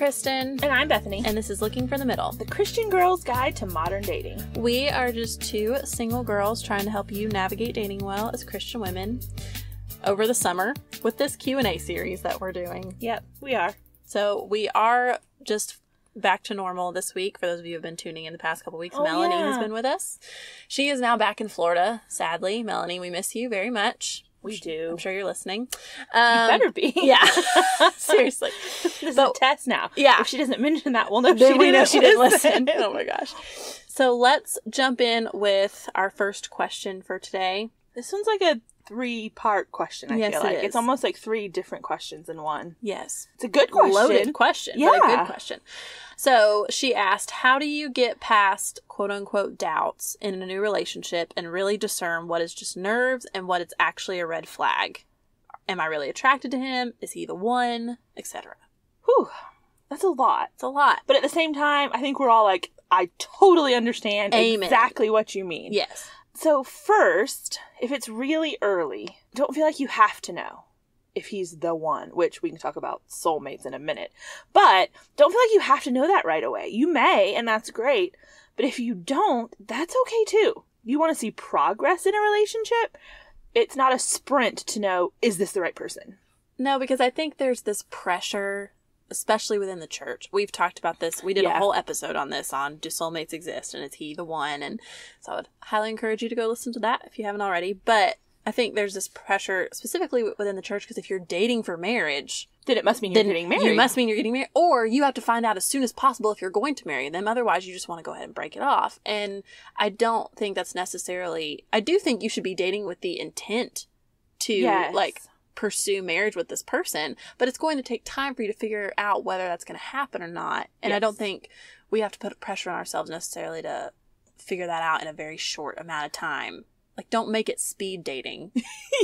Kristen. And I'm Bethany. And this is Looking for the Middle, the Christian Girl's Guide to Modern Dating. We are just two single girls trying to help you navigate dating well as Christian women over the summer with this Q&A series that we're doing. Yep, we are. So we are just back to normal this week. For those of you who have been tuning in the past couple weeks, Melanie has been with us. She is now back in Florida, sadly. Melanie, we miss you very much. We do. I'm sure you're listening. You better be. Yeah. Seriously. This is a test now. Yeah. If she doesn't mention that, we'll know she didn't listen. Oh my gosh. So let's jump in with our first question for today. This one's like a 3-part question, I feel like. It's almost like 3 different questions in one. Yes. It's a good question. Loaded question. Yeah. But a good question. So she asked, how do you get past quote unquote doubts in a new relationship and really discern what is just nerves and what is actually a red flag? Am I really attracted to him? Is he the one? Etc. Whew. That's a lot. It's a lot. But at the same time, I think we're all like, I totally understand exactly what you mean. Yes. So first, if it's really early, don't feel like you have to know if he's the one, which we can talk about soulmates in a minute. But don't feel like you have to know that right away. You may, and that's great. But if you don't, that's okay too. You want to see progress in a relationship. It's not a sprint to know, is this the right person? No, because I think there's this pressure, especially within the church. We've talked about this. We did a whole episode on this, on do soulmates exist and is he the one? And so I would highly encourage you to go listen to that if you haven't already. But I think there's this pressure specifically within the church because if you're dating for marriage, then it must mean you're getting married. You must mean you're getting married. Or you have to find out as soon as possible if you're going to marry them. Otherwise, you just want to go ahead and break it off. And I don't think that's necessarily... I do think you should be dating with the intent to, pursue marriage with this person. But it's going to take time for you to figure out whether that's going to happen or not. And I don't think we have to put pressure on ourselves necessarily to figure that out in a very short amount of time. Like, don't make it speed dating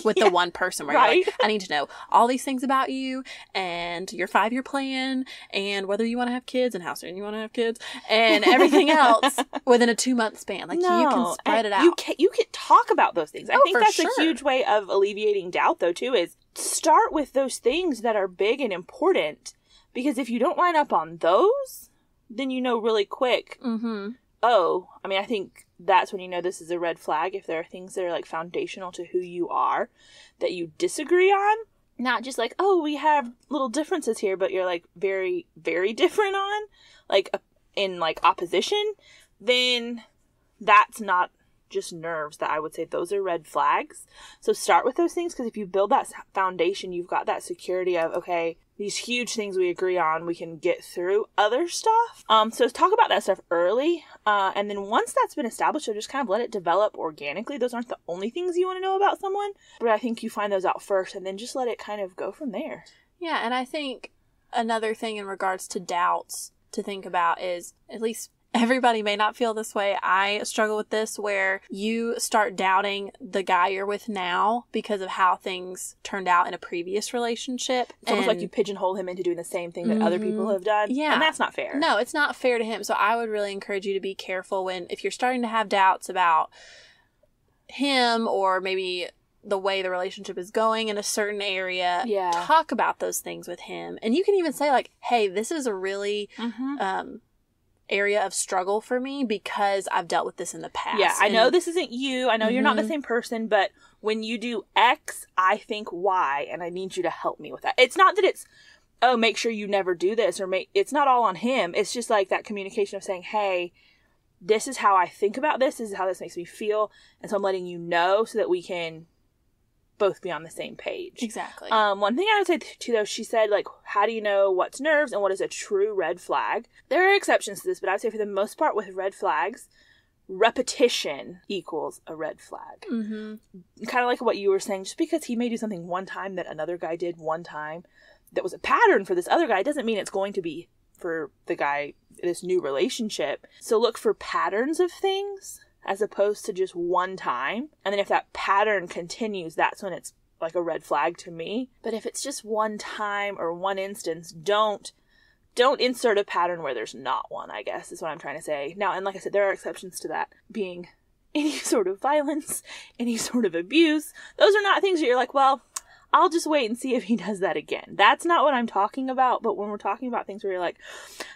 with the one person where you're like, I need to know all these things about you and your 5-year plan and whether you want to have kids and how soon you want to have kids and everything else within a 2-month span. Like, you can spread it out. You can talk about those things. I think that's a huge way of alleviating doubt, though, too, is start with those things that are big and important. Because if you don't line up on those, then you know really quick, I think that's when you know this is a red flag. If there are things that are like foundational to who you are that you disagree on, not just like, oh, we have little differences here, but you're like very, very different on, like in like opposition, then that's not just nerves. That I would say those are red flags. So start with those things, because if you build that foundation, you've got that security of, okay, these huge things we agree on, we can get through other stuff. So talk about that stuff early. And then once that's been established, so just kind of let it develop organically. Those aren't the only things you want to know about someone, but I think you find those out first and then just let it kind of go from there. Yeah. And I think another thing in regards to doubts to think about is, at least everybody may not feel this way, I struggle with this, where you start doubting the guy you're with now because of how things turned out in a previous relationship. It's almost like you pigeonhole him into doing the same thing that other people have done. Yeah. And that's not fair. No, it's not fair to him. So I would really encourage you to be careful if you're starting to have doubts about him or maybe the way the relationship is going in a certain area. Yeah. Talk about those things with him. And you can even say like, hey, this is a really... area of struggle for me because I've dealt with this in the past. Yeah, I know this isn't you. I know you're not the same person, but when you do X, I think Y, and I need you to help me with that. It's not that it's, oh, make sure you never do this, or it's not all on him. It's just like that communication of saying, hey, this is how I think about this. This is how this makes me feel. And so I'm letting you know so that we can both be on the same page. Exactly. One thing I would say too, though, she said, like, how do you know what's nerves and what is a true red flag? There are exceptions to this, but I would say for the most part with red flags, repetition equals a red flag. Kind of like what you were saying, just because he may do something one time that another guy did one time that was a pattern for this other guy doesn't mean it's going to be for the guy, this new relationship. So look for patterns of things as opposed to just one time. And then if that pattern continues, that's when it's like a red flag to me. But if it's just one time or one instance, don't insert a pattern where there's not one, I guess, is what I'm trying to say. Now, and like I said, there are exceptions to that, being any sort of violence, any sort of abuse. Those are not things that you're like, well, I'll just wait and see if he does that again. That's not what I'm talking about. But when we're talking about things where you're like,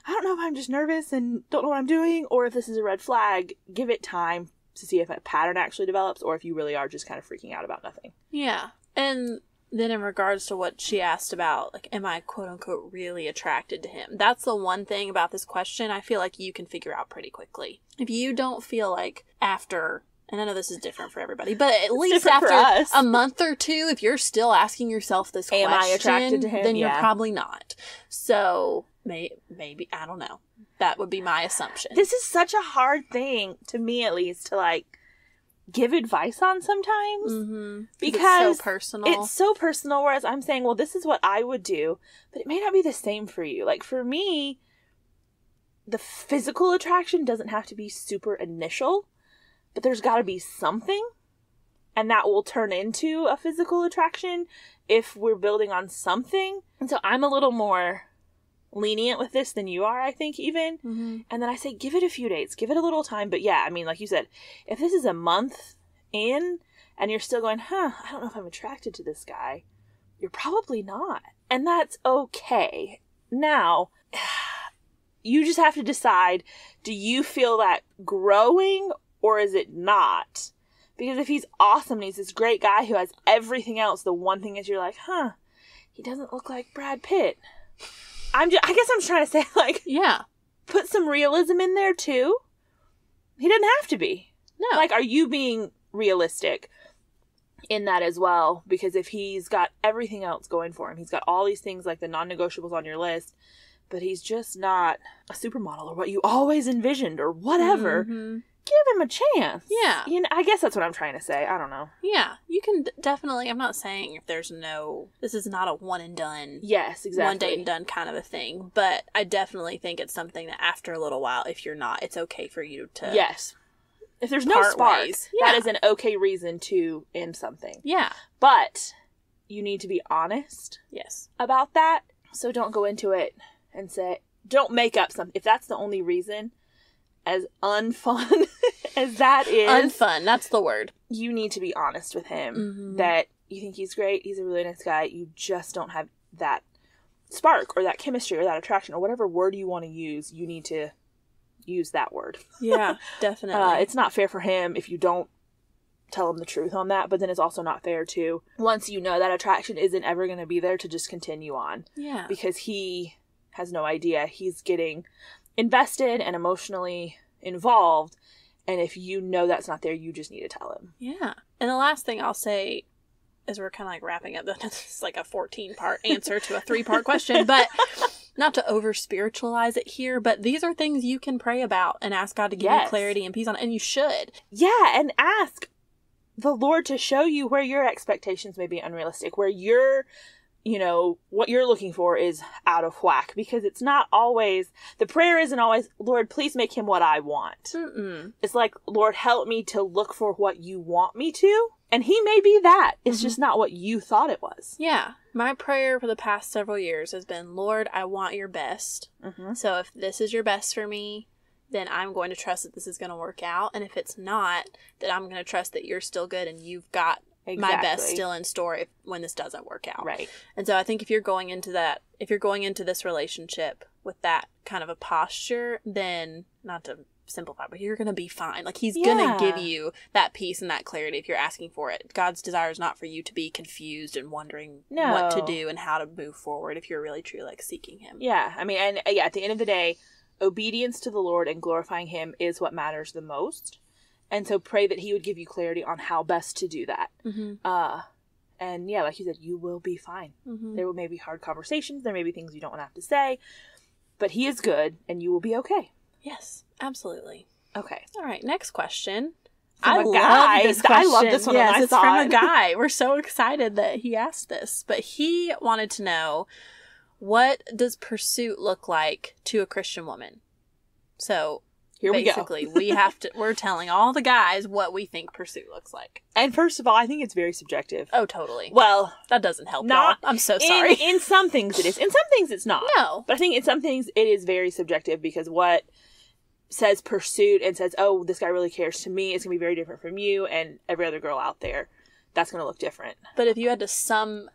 I don't know if I'm just nervous and don't know what I'm doing, or if this is a red flag, give it time to see if a pattern actually develops, or if you really are just kind of freaking out about nothing. Yeah. And then in regards to what she asked about, like, am I quote unquote really attracted to him? That's the one thing about this question I feel like you can figure out pretty quickly. If you don't feel like after, and I know this is different for everybody, but at least after a month or two, if you're still asking yourself this question, am I attracted to him? Then you're probably not. So maybe, I don't know. That would be my assumption. This is such a hard thing, to me at least, to like give advice on sometimes. Mm-hmm. Because it's so personal. It's so personal, whereas I'm saying, well, this is what I would do, but it may not be the same for you. Like for me, the physical attraction doesn't have to be super initial, but there's got to be something, and that will turn into a physical attraction if we're building on something. And so I'm a little more lenient with this than you are, I think, even. Mm-hmm. And then I say, give it a few days, give it a little time. But yeah, I mean, like you said, if this is a month in and you're still going, I don't know if I'm attracted to this guy, you're probably not. And that's okay. Now, you just have to decide, do you feel that growing or is it not? Because if he's awesome and he's this great guy who has everything else, the one thing is you're like, he doesn't look like Brad Pitt. I guess I'm trying to say, like, yeah, put some realism in there too. He doesn't have to be. No. Like, are you being realistic in that as well? Because if he's got everything else going for him, he's got all these things like the non-negotiables on your list, but he's just not a supermodel or what you always envisioned or whatever, give him a chance. Yeah. You know, I guess that's what I'm trying to say. I don't know. Yeah. You can definitely, I'm not saying if there's this is not a one and done. Yes, exactly. One date and done kind of a thing. But I definitely think it's something that after a little while, if you're not, it's okay for you to. Yes. If there's no spark, that is an okay reason to end something. Yeah. But you need to be honest. Yes. About that. So don't go into it and say, don't make up something. If that's the only reason, as unfun as that is. Unfun, that's the word. You need to be honest with him that you think he's great, he's a really nice guy, you just don't have that spark or that chemistry or that attraction or whatever word you want to use, you need to use that word. Yeah, definitely. It's not fair for him if you don't tell him the truth on that, but then it's also not fair to, once you know that attraction isn't ever going to be there, to just continue on. Yeah. Because he has no idea. He's getting invested and emotionally involved, and if you know that's not there, you just need to tell him. Yeah. And the last thing I'll say, as we're kind of like wrapping up, this is like a 14-part answer to a 3-part question, but not to over spiritualize it here, but these are things you can pray about and ask God to give you clarity and peace on, and you should. Yeah, and ask the Lord to show you where your expectations may be unrealistic, where you're, what you're looking for is out of whack, because it's not always, the prayer isn't always, Lord, please make him what I want. Mm-mm. It's like, Lord, help me to look for what you want me to. And he may be that. It's just not what you thought it was. Yeah. My prayer for the past several years has been, Lord, I want your best. Mm-hmm. So if this is your best for me, then I'm going to trust that this is going to work out. And if it's not, then I'm going to trust that you're still good and you've got my best still in store when this doesn't work out. Right. And so I think if you're going into this relationship with that kind of a posture, then, not to simplify, but you're going to be fine. Like, he's going to give you that peace and that clarity if you're asking for it. God's desire is not for you to be confused and wondering what to do and how to move forward if you're really truly like seeking him. Yeah. I mean, and yeah, at the end of the day, obedience to the Lord and glorifying him is what matters the most. And so pray that he would give you clarity on how best to do that. Mm-hmm. And yeah, like you said, you will be fine. Mm-hmm. There may be hard conversations. There may be things you don't want to have to say. But he is good, and you will be okay. Yes, absolutely. Okay. All right, next question. I love this one. Yes, it's from a guy. We're so excited that he asked this. But he wanted to know, what does pursuit look like to a Christian woman? So here we go. Basically, we're telling all the guys what we think pursuit looks like. And first of all, I think it's very subjective. Oh, totally. Well, that doesn't help. Y'all. I'm so sorry. In some things it is. In some things it's not. No. But I think in some things it is very subjective, because what says pursuit and says, oh, this guy really cares to me, is going to be very different from you and every other girl out there. That's going to look different. But if you had to sum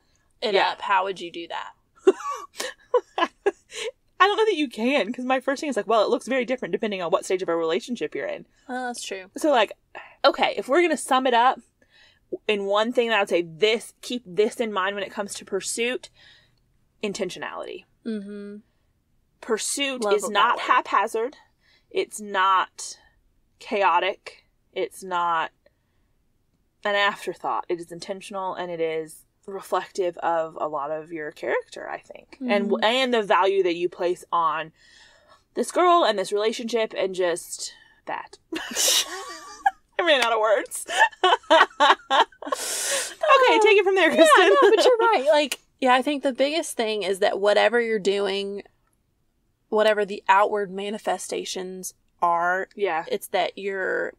it up, how would you do that? I don't know that you can, because my first thing is like, well, it looks very different depending on what stage of a relationship you're in. Oh, that's true. So, like, okay, if we're going to sum it up in one thing that I would say, keep this in mind when it comes to pursuit, intentionality. Mm-hmm. Pursuit is not haphazard. It's not chaotic. It's not an afterthought. It is intentional, and it is reflective of a lot of your character, I think. Mm-hmm. And the value that you place on this girl and this relationship, and just that. I ran out of words. Okay, take it from there, Kristen. Yeah, no, but you're right. Like, yeah, I think the biggest thing is that whatever you're doing, whatever the outward manifestations are, it's that you're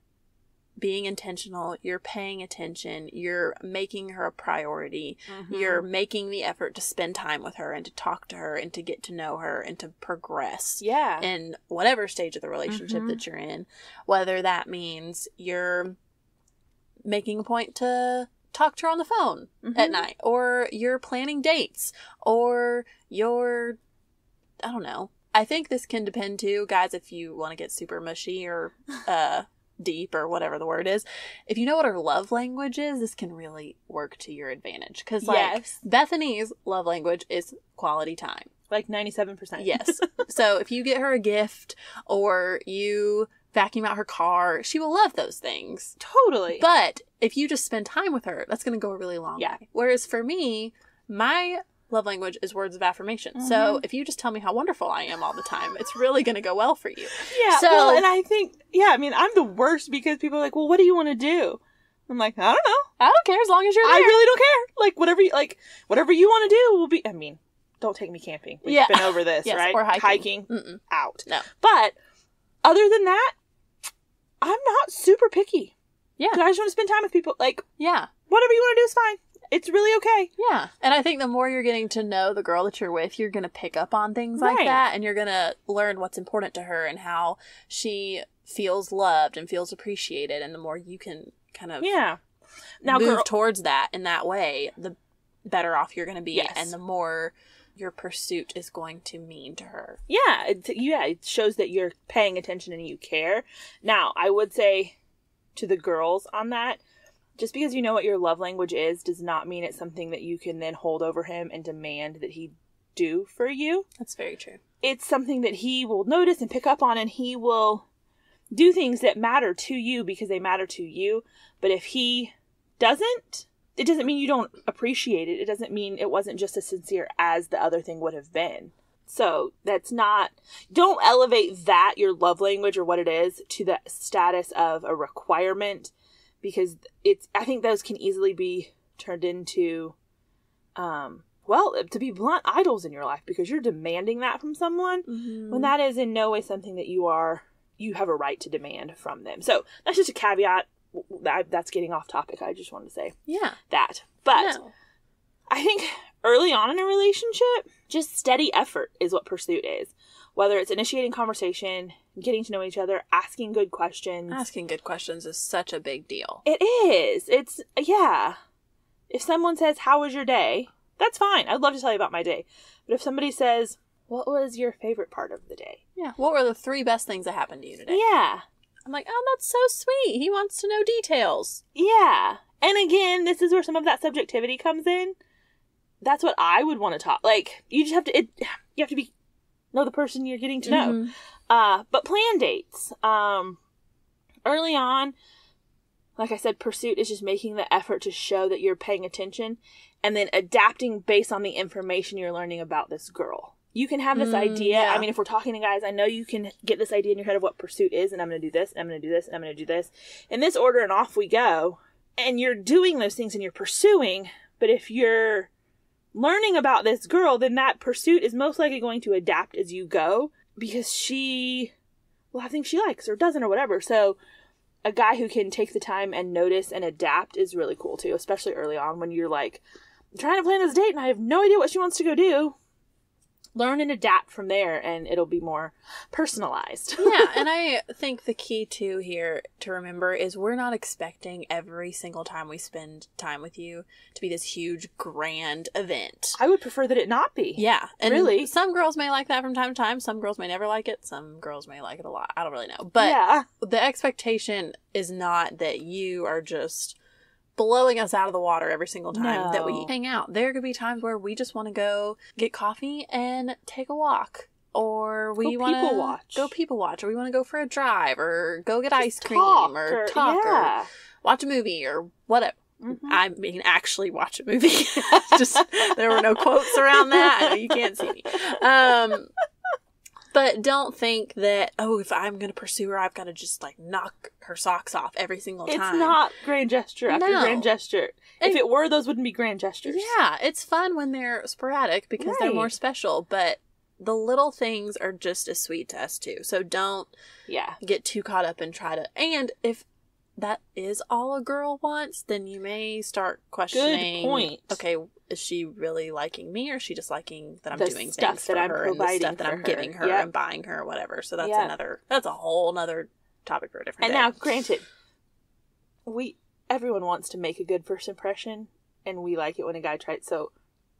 being intentional, you're paying attention, you're making her a priority, you're making the effort to spend time with her and to talk to her and to get to know her and to progress in whatever stage of the relationship that you're in. Whether that means you're making a point to talk to her on the phone at night, or you're planning dates, or you're, I don't know. I think this can depend too, guys, if you want to get super mushy or deep or whatever the word is. If you know what her love language is, this can really work to your advantage. Because, like, Bethany's love language is quality time. Like 97%. Yes. So if you get her a gift or you vacuum out her car, she will love those things. Totally. But if you just spend time with her, that's going to go a really long way. Whereas for me, my love language is words of affirmation. So if you just tell me how wonderful I am all the time, it's really going to go well for you. Yeah. So, well, and I think, I mean, I'm the worst because people are like, well, what do you want to do? I'm like, I don't know. I don't care as long as you're there. I really don't care. Like, whatever you want to do will be, I mean, don't take me camping. We've been over this, right? Or hiking. Out. No. But other than that, I'm not super picky. Yeah. I just want to spend time with people. Like, whatever you want to do is fine. It's really okay. Yeah. And I think the more you're getting to know the girl that you're with, you're going to pick up on things like that. And you're going to learn what's important to her and how she feels loved and feels appreciated. And the more you can kind of move towards that in that way, the better off you're going to be. Yes. And the more your pursuit is going to mean to her. Yeah. It shows that you're paying attention and you care. Now, I would say to the girls on that, just because you know what your love language is does not mean it's something that you can then hold over him and demand that he do for you. That's very true. It's something that he will notice and pick up on, and he will do things that matter to you because they matter to you. But if he doesn't, it doesn't mean you don't appreciate it. It doesn't mean it wasn't just as sincere as the other thing would have been. So that's not, don't elevate that, your love language or what it is, to the status of a requirement. Because I think those can easily be turned into, to be blunt, idols in your life, because you're demanding that from someone when that is in no way something that you have a right to demand from them. So that's just a caveat. That's getting off topic. I just wanted to say that. But I think early on in a relationship, just steady effort is what pursuit is. Whether it's initiating conversation, getting to know each other, asking good questions. Asking good questions is such a big deal. It is. It's, If someone says, how was your day? That's fine. I'd love to tell you about my day. But if somebody says, what was your favorite part of the day? Yeah. What were the 3 best things that happened to you today? Yeah. I'm like, oh, that's so sweet. He wants to know details. Yeah. And again, this is where some of that subjectivity comes in. That's what I would want to talk. Like, you just have to, you have to know the person you're getting to know. But plan dates. Early on, like I said, pursuit is just making the effort to show that you're paying attention and then adapting based on the information you're learning about this girl. You can have this idea. I mean, if we're talking to guys, I know you can get this idea in your head of what pursuit is, and I'm going to do this, and I'm going to do this, and I'm going to do this. In this order, and off we go. And you're doing those things and you're pursuing, but if you're learning about this girl, then that pursuit is most likely going to adapt as you go, because she will have things she likes or doesn't or whatever. So a guy who can take the time and notice and adapt is really cool too, especially early on when you're like, I'm trying to plan this date and I have no idea what she wants to go do. learn and adapt from there, and it'll be more personalized. Yeah, and I think the key too here to remember is we're not expecting every single time we spend time with you to be this huge grand event. I would prefer that it not be. Yeah, and really, some girls may like that from time to time. Some girls may never like it. Some girls may like it a lot. I don't really know, but yeah, the expectation is not that you are just blowing us out of the water every single time that we hang out. There could be times where we just want to go get coffee and take a walk, or we want to go people watch, or we want to go for a drive, or go get ice cream, or talk, or watch a movie, or whatever. Mm-hmm. I mean, actually watch a movie. Just there were no quotes around that. I know you can't see me. But don't think that, oh, if I'm going to pursue her, I've got to just, like, knock her socks off every single time. It's not grand gesture after grand gesture. If it were, those wouldn't be grand gestures. Yeah, it's fun when they're sporadic because they're more special, but the little things are just as sweet to us, too. So don't get too caught up and try to... And if that is all a girl wants, then you may start questioning... Good point. Okay, is she really liking me, or is she just liking that I'm doing things for her and the stuff that I'm giving her and buying her or whatever? So that's a whole nother topic for a different day. And now, granted, everyone wants to make a good first impression, and we like it when a guy tries. So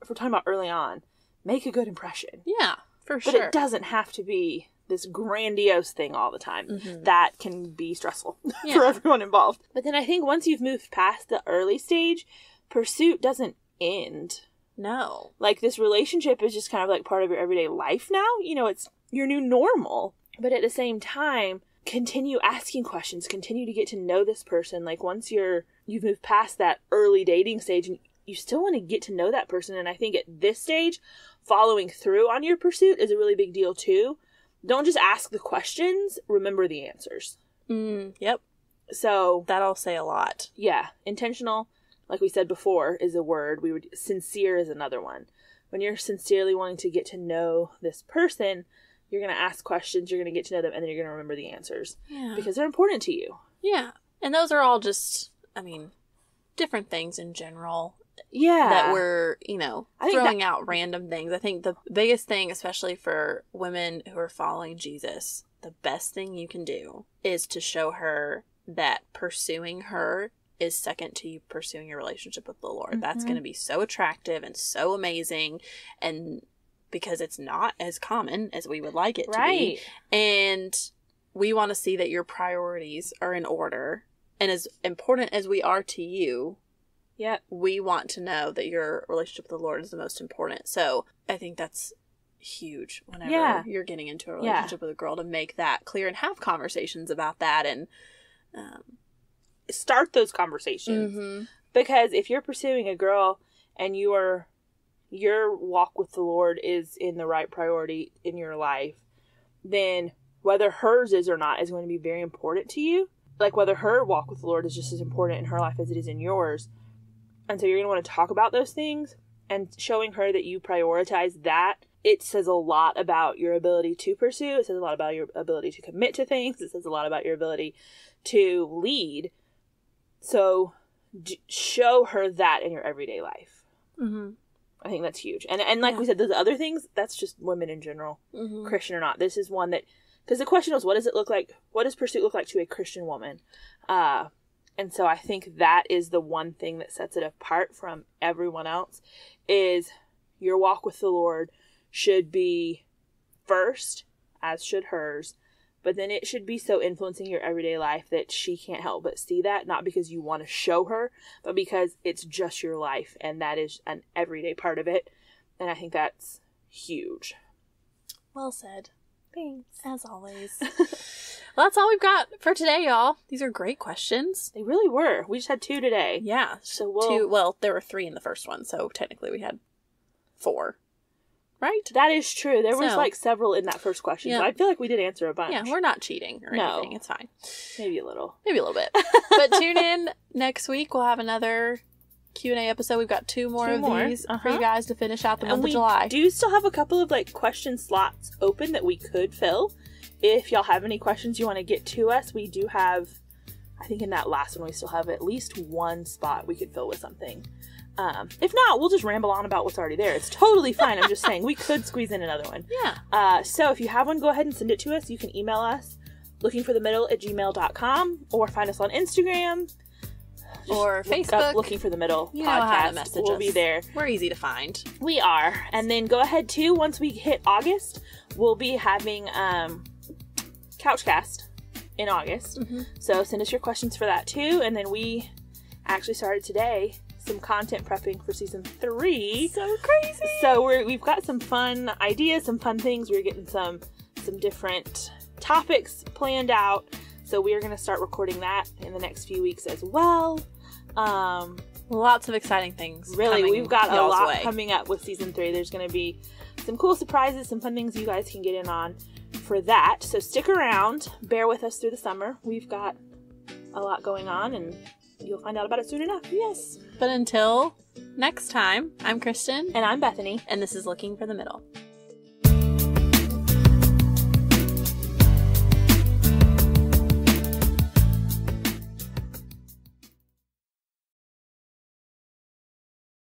if we're talking about early on, make a good impression. Yeah, for sure. But it doesn't have to be this grandiose thing all the time. Mm-hmm. That can be stressful for everyone involved. But then I think once you've moved past the early stage, pursuit doesn't end. No. Like, this relationship is just kind of like part of your everyday life now. You know, it's your new normal. But at the same time, continue asking questions, continue to get to know this person. Like, once you've moved past that early dating stage, and you still want to get to know that person. And I think at this stage, following through on your pursuit is a really big deal too. Don't just ask the questions, remember the answers. Yep. So that'll say a lot. Yeah. Intentional, like we said before, is a word. Sincere is another one. When you're sincerely wanting to get to know this person, you're going to ask questions, you're going to get to know them, and then you're going to remember the answers. Yeah. Because they're important to you. Yeah. And those are all just, I mean, different things in general. Yeah. That we're, throwing out random things. I think the biggest thing, especially for women who are following Jesus, the best thing you can do is to show her that pursuing her is second to you pursuing your relationship with the Lord. Mm-hmm. That's going to be so attractive and so amazing, and because it's not as common as we would like it to be. And we want to see that your priorities are in order, and as important as we are to you, we want to know that your relationship with the Lord is the most important. So I think that's huge whenever you're getting into a relationship with a girl, to make that clear and have conversations about that, and start those conversations. Mm-hmm. Because if you're pursuing a girl and your walk with the Lord is in the right priority in your life, then whether hers is or not is going to be very important to you. Like, whether her walk with the Lord is just as important in her life as it is in yours. And so you're going to want to talk about those things, and showing her that you prioritize that. It says a lot about your ability to pursue. It says a lot about your ability to commit to things. It says a lot about your ability to lead. So show her that in your everyday life. Mm-hmm. I think that's huge. And like we said, those other things, that's just women in general, Christian or not. This is one that, because the question was, what does it look like? What does pursuit look like to a Christian woman? And so I think that is the one thing that sets it apart from everyone else, is your walk with the Lord should be first, as should hers, but then it should be so influencing your everyday life that she can't help but see that, not because you want to show her, but because it's just your life, and that is an everyday part of it. And I think that's huge. Well said. Thanks. As always. Well, that's all we've got for today, y'all. These are great questions. They really were. We just had 2 today. Yeah. So there were 3 in the first one, so technically we had 4. Right? That is true. There was like several in that first question. Yeah. So I feel like we did answer a bunch. Yeah, we're not cheating or anything. It's fine. Maybe a little. Maybe a little bit. But tune in next week. We'll have another Q&A episode. We've got 2 more of these for you guys to finish out the month of July. We do still have a couple of question slots open that we could fill. If y'all have any questions you want to get to us, we do have, I think in that last one we still have at least 1 spot we could fill with something. If not, we'll just ramble on about what's already there. It's totally fine. I'm just saying we could squeeze in another one. Yeah. So if you have one, go ahead and send it to us. You can email us, lookingforthemiddle@gmail.com, or find us on Instagram. Or Facebook. Looking for the Middle podcast. How to message we'll us. be there. We're easy to find. We are. And then go ahead too, once we hit August, we'll be having Couchcast in August. Mm-hmm. So send us your questions for that too. And then we actually started today some content prepping for season 3. So crazy. So we've got some fun ideas, some fun things. We're getting some different topics planned out. So we are going to start recording that in the next few weeks as well. Lots of exciting things. Really, we've got a lot way. coming up with season 3. There's going to be some cool surprises, some fun things you guys can get in on for that. So stick around, bear with us through the summer. We've got a lot going on, and you'll find out about it soon enough. Yes. But until next time, I'm Kristen. And I'm Bethany. And this is Looking for the Middle.